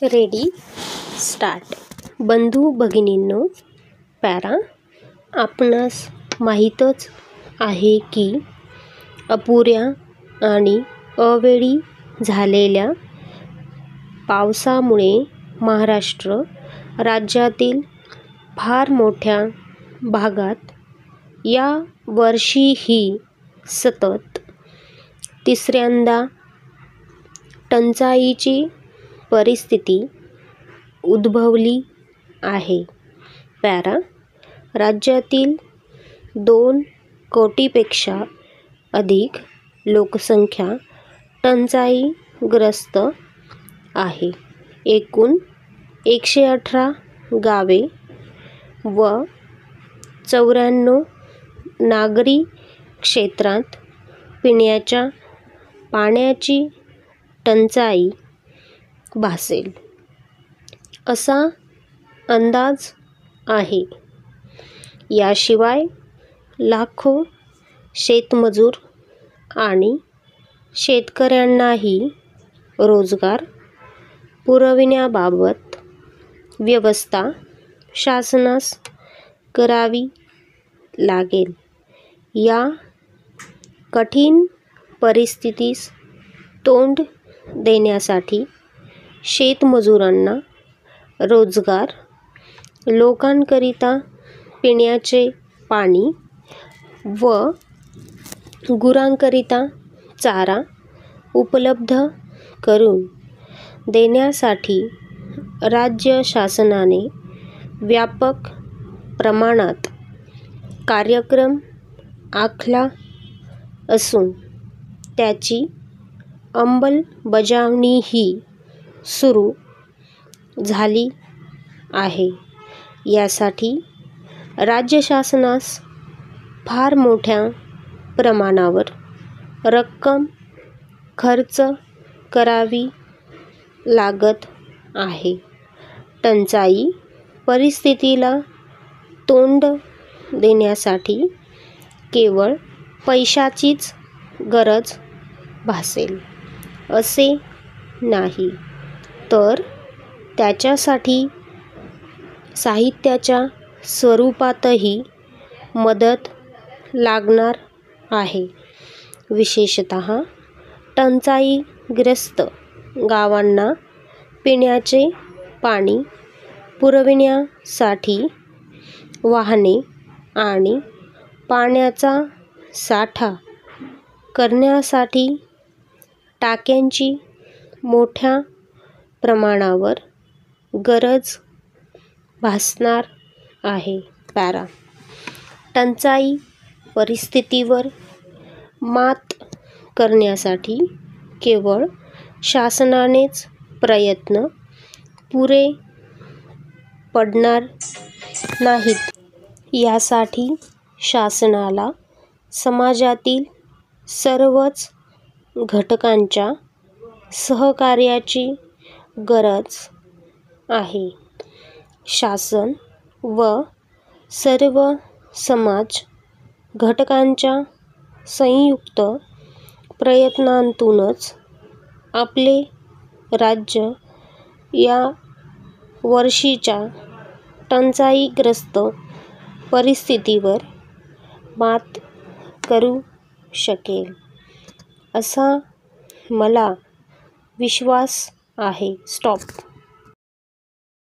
Ready start. बंधू भगिनींनो, para आपणास माहीतच आहे की अपुऱ्या आणि अवेळी झालेल्या पावसामुळे महाराष्ट्र राज्यातील फार मोठ्या भागात या वर्षीही सतत तिसऱ्यांदा टंचाईची परिस्थिती उद्भवली आहे. पॅरा राज्यातील 2 कोटीपेक्षा अधिक लोकसंख्या टंचाईग्रस्त आहे. एकूण 118 गावे व 94 नागरी क्षेत्रात पिण्याच्या पाण्याची टंचाई भासेल असा अंदाज आहे. याशिवाय लाखो शेतमजूर आणि शेतकऱ्यांनाही रोजगार पुरविण्याबाबत व्यवस्था शासनास करावी लागेल. या कठीण परिस्थितीस तोंड देण्यासाठी शेतमजुरांना रोजगार, लोकांकरिता पिण्याचे पाणी व गुरांकरिता चारा उपलब्ध करून देण्यासाठी राज्य शासनाने व्यापक प्रमाणात कार्यक्रम आखला असून त्याची अंमलबजावणीही सुरू झाली आहे. यासाठी राज्य शासनास फार मोठ्या प्रमाणावर रक्कम खर्च करावी लागत आहे. टंचाई परिस्थितीला तोंड देण्यासाठी केवळ पैशाचीच गरज भासेल असे नाही, तर त्याच्यासाठी साहित्याच्या स्वरूपातही मदत लागणार आहे. विशेषतः टंचाईग्रस्त गावांना पिण्याचे पाणी पुरविण्यासाठी वाहने आणि पाण्याचा साठा करण्यासाठी टाक्यांची मोठ्या प्रमाणावर गरज भासणार आहे. पॅरा टंचाई परिस्थितीवर मात करण्यासाठी केवळ शासनानेच प्रयत्न पुरे पडणार नाहीत. यासाठी शासनाला समाजातील सर्वच घटकांच्या सहकार्याची गरज आहे. शासन व सर्व समाज घटकांच्या संयुक्त प्रयत्नांतूनच आपले राज्य या वर्षीच्या टंचाईग्रस्त परिस्थितीवर मात करू शकेल असा मला विश्वास आहे. स्टॉप.